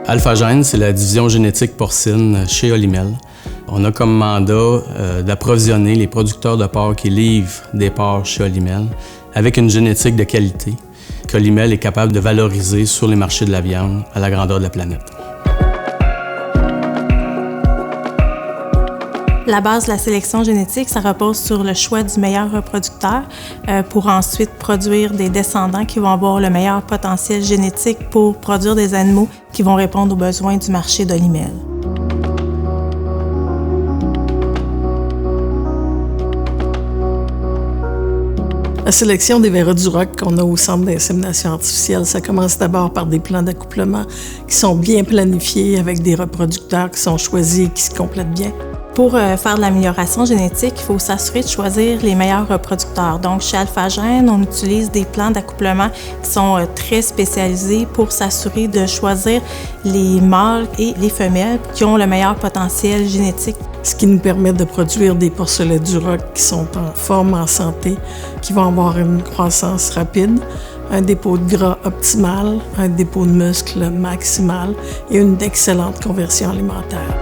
Alphagène, c'est la division génétique porcine chez Olimel. On a comme mandat d'approvisionner les producteurs de porcs qui livrent des porcs chez Olimel avec une génétique de qualité qu'Olimel est capable de valoriser sur les marchés de la viande à la grandeur de la planète. La base de la sélection génétique, ça repose sur le choix du meilleur reproducteur pour ensuite produire des descendants qui vont avoir le meilleur potentiel génétique pour produire des animaux qui vont répondre aux besoins du marché d'Olimel. La sélection des vers du roc qu'on a au centre d'insémination artificielle, ça commence d'abord par des plans d'accouplement qui sont bien planifiés avec des reproducteurs qui sont choisis et qui se complètent bien. Pour faire de l'amélioration génétique, il faut s'assurer de choisir les meilleurs reproducteurs. Donc, chez Alphagène, on utilise des plans d'accouplement qui sont très spécialisés pour s'assurer de choisir les mâles et les femelles qui ont le meilleur potentiel génétique. Ce qui nous permet de produire des porcelets du roc qui sont en forme, en santé, qui vont avoir une croissance rapide, un dépôt de gras optimal, un dépôt de muscle maximal et une excellente conversion alimentaire.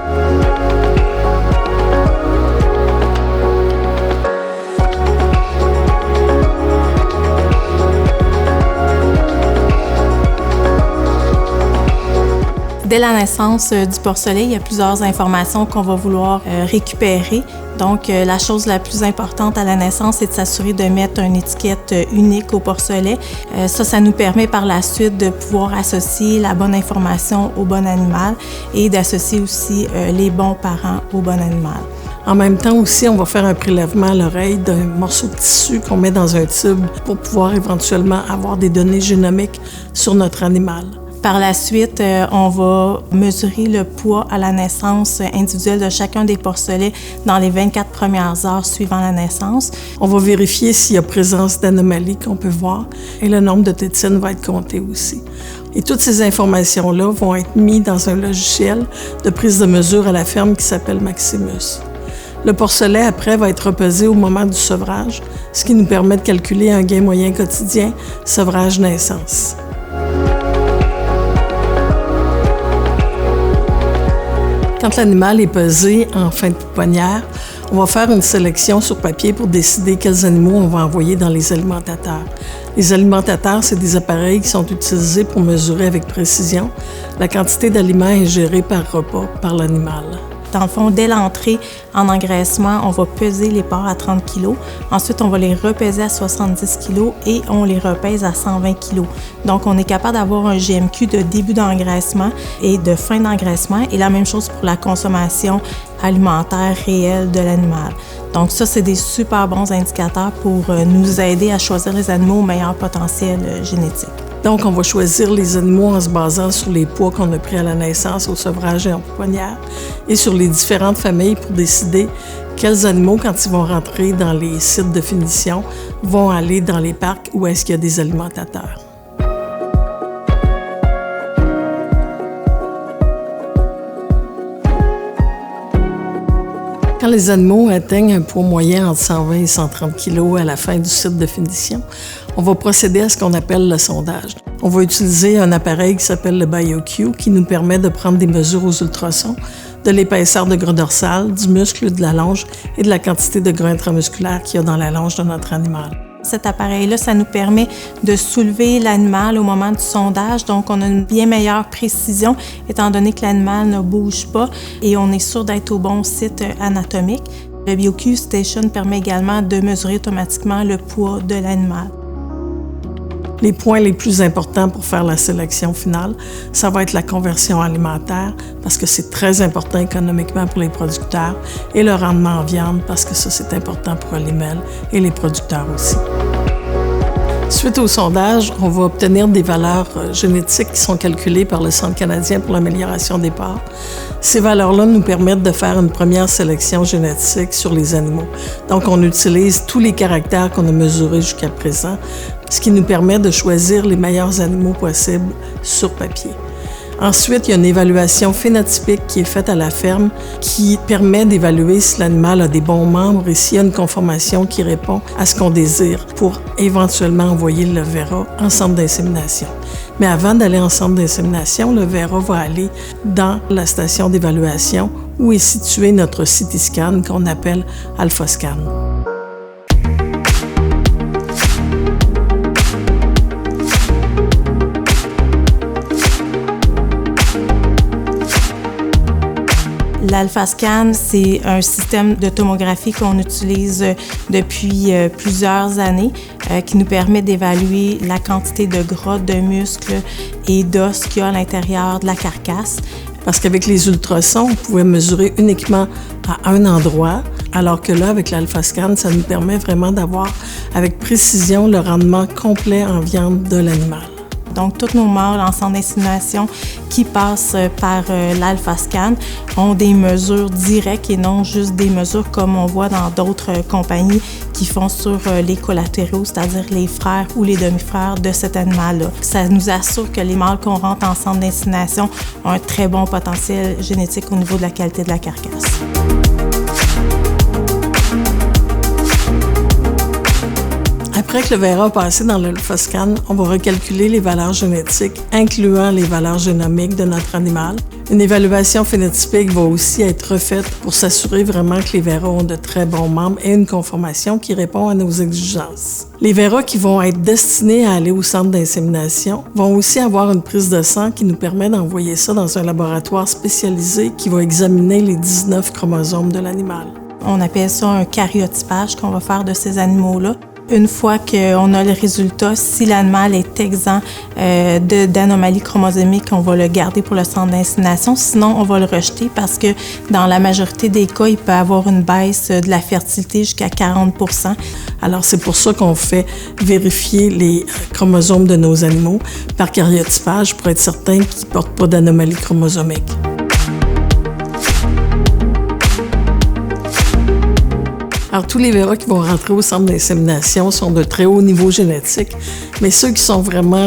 Dès la naissance du porcelet, il y a plusieurs informations qu'on va vouloir récupérer. Donc, la chose la plus importante à la naissance, c'est de s'assurer de mettre une étiquette unique au porcelet. Ça nous permet par la suite de pouvoir associer la bonne information au bon animal et d'associer aussi les bons parents au bon animal. En même temps aussi, on va faire un prélèvement à l'oreille d'un morceau de tissu qu'on met dans un tube pour pouvoir éventuellement avoir des données génomiques sur notre animal. Par la suite, on va mesurer le poids à la naissance individuelle de chacun des porcelets dans les 24 premières heures suivant la naissance. On va vérifier s'il y a présence d'anomalies qu'on peut voir et le nombre de tétines va être compté aussi. Et toutes ces informations-là vont être mises dans un logiciel de prise de mesure à la ferme qui s'appelle Maximus. Le porcelet, après, va être repesé au moment du sevrage, ce qui nous permet de calculer un gain moyen quotidien, sevrage-naissance. Quand l'animal est pesé en fin de pouponnière, on va faire une sélection sur papier pour décider quels animaux on va envoyer dans les alimentateurs. Les alimentateurs, c'est des appareils qui sont utilisés pour mesurer avec précision la quantité d'aliments ingérés par repas par l'animal. Dans le fond, dès l'entrée en engraissement, on va peser les porcs à 30 kg. Ensuite, on va les repeser à 70 kg et on les repèse à 120 kg. Donc, on est capable d'avoir un GMQ de début d'engraissement et de fin d'engraissement. Et la même chose pour la consommation alimentaire réelle de l'animal. Donc ça, c'est des super bons indicateurs pour nous aider à choisir les animaux au meilleur potentiel génétique. Donc, on va choisir les animaux en se basant sur les poids qu'on a pris à la naissance, au sevrage et en pouponnière, et sur les différentes familles pour décider quels animaux, quand ils vont rentrer dans les sites de finition, vont aller dans les parcs où est-ce qu'il y a des alimentateurs. Quand les animaux atteignent un poids moyen entre 120 et 130 kg à la fin du site de finition, on va procéder à ce qu'on appelle le sondage. On va utiliser un appareil qui s'appelle le BioQ qui nous permet de prendre des mesures aux ultrasons de l'épaisseur de gras dorsal, du muscle de la longe et de la quantité de gras intramusculaire qu'il y a dans la longe de notre animal. Cet appareil-là, ça nous permet de soulever l'animal au moment du sondage. Donc, on a une bien meilleure précision étant donné que l'animal ne bouge pas et on est sûr d'être au bon site anatomique. Le BioQ Station permet également de mesurer automatiquement le poids de l'animal. Les points les plus importants pour faire la sélection finale, ça va être la conversion alimentaire parce que c'est très important économiquement pour les producteurs et le rendement en viande parce que ça, c'est important pour Olimel et les producteurs aussi. Suite au sondage, on va obtenir des valeurs génétiques qui sont calculées par le Centre canadien pour l'amélioration des porcs. Ces valeurs-là nous permettent de faire une première sélection génétique sur les animaux. Donc, on utilise tous les caractères qu'on a mesurés jusqu'à présent, ce qui nous permet de choisir les meilleurs animaux possibles sur papier. Ensuite, il y a une évaluation phénotypique qui est faite à la ferme qui permet d'évaluer si l'animal a des bons membres et s'il y a une conformation qui répond à ce qu'on désire pour éventuellement envoyer le verra en centre d'insémination. Mais avant d'aller en centre d'insémination, le Vera va aller dans la station d'évaluation où est situé notre CT scan qu'on appelle AlphaScan. L'AlphaScan, c'est un système de tomographie qu'on utilise depuis plusieurs années qui nous permet d'évaluer la quantité de gras, de muscles et d'os qu'il y a à l'intérieur de la carcasse. Parce qu'avec les ultrasons, on pouvait mesurer uniquement à un endroit, alors que là, avec l'AlphaScan, ça nous permet vraiment d'avoir avec précision le rendement complet en viande de l'animal. Donc, tous nos mâles en centre d'insémination qui passent par l'AlphaScan ont des mesures directes et non juste des mesures comme on voit dans d'autres compagnies qui font sur les collatéraux, c'est-à-dire les frères ou les demi-frères de cet animal-là. Ça nous assure que les mâles qu'on rentre en centre d'insémination ont un très bon potentiel génétique au niveau de la qualité de la carcasse. Après que le Vera a passé dans l'AlphaScan, on va recalculer les valeurs génétiques, incluant les valeurs génomiques de notre animal. Une évaluation phénotypique va aussi être refaite pour s'assurer vraiment que les Veras ont de très bons membres et une conformation qui répond à nos exigences. Les Veras qui vont être destinés à aller au centre d'insémination vont aussi avoir une prise de sang qui nous permet d'envoyer ça dans un laboratoire spécialisé qui va examiner les 19 chromosomes de l'animal. On appelle ça un karyotypage qu'on va faire de ces animaux-là. Une fois qu'on a le résultat, si l'animal est exempt d'anomalies chromosomiques, on va le garder pour le centre d'insémination. Sinon, on va le rejeter parce que dans la majorité des cas, il peut avoir une baisse de la fertilité jusqu'à 40%. Alors, c'est pour ça qu'on fait vérifier les chromosomes de nos animaux par karyotypage pour être certain qu'ils ne portent pas d'anomalies chromosomiques. Alors, tous les Veras qui vont rentrer au centre d'insémination sont de très haut niveau génétique, mais ceux qui sont vraiment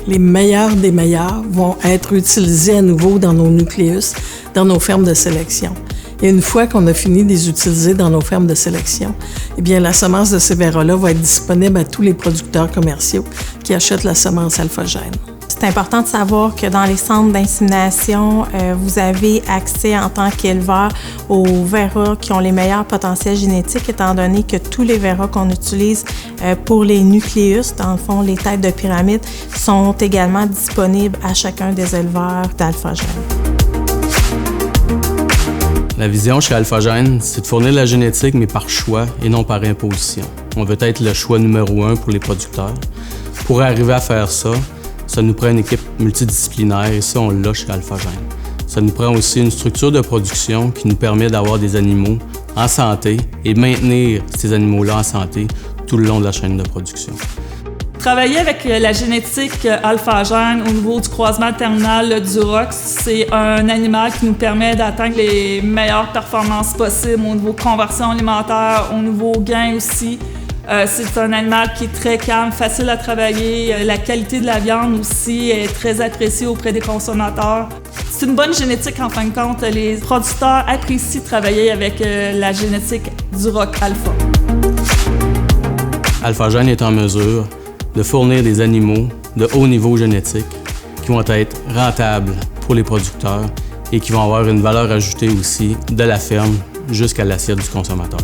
les meilleurs des meilleurs vont être utilisés à nouveau dans nos nucléus, dans nos fermes de sélection. Et une fois qu'on a fini de les utiliser dans nos fermes de sélection, eh bien, la semence de ces Veras-là va être disponible à tous les producteurs commerciaux qui achètent la semence AlphaGène. C'est important de savoir que dans les centres d'insémination, vous avez accès en tant qu'éleveur aux Veras qui ont les meilleurs potentiels génétiques, étant donné que tous les Veras qu'on utilise pour les nucléus, dans le fond, les têtes de pyramide, sont également disponibles à chacun des éleveurs d'AlphaGène. La vision chez AlphaGène, c'est de fournir la génétique, mais par choix et non par imposition. On veut être le choix numéro 1 pour les producteurs. Pour arriver à faire ça, ça nous prend une équipe multidisciplinaire et ça, on l'a chez AlphaGène. Ça nous prend aussi une structure de production qui nous permet d'avoir des animaux en santé et maintenir ces animaux-là en santé tout le long de la chaîne de production. Travailler avec la génétique AlphaGène au niveau du croisement terminal du Duroc, c'est un animal qui nous permet d'atteindre les meilleures performances possibles au niveau conversion alimentaire, au niveau gain aussi. C'est un animal qui est très calme, facile à travailler. La qualité de la viande aussi est très appréciée auprès des consommateurs. C'est une bonne génétique en fin de compte. Les producteurs apprécient travailler avec la génétique Duroc Alpha. AlphaGène est en mesure de fournir des animaux de haut niveau génétique qui vont être rentables pour les producteurs et qui vont avoir une valeur ajoutée aussi de la ferme jusqu'à l'assiette du consommateur.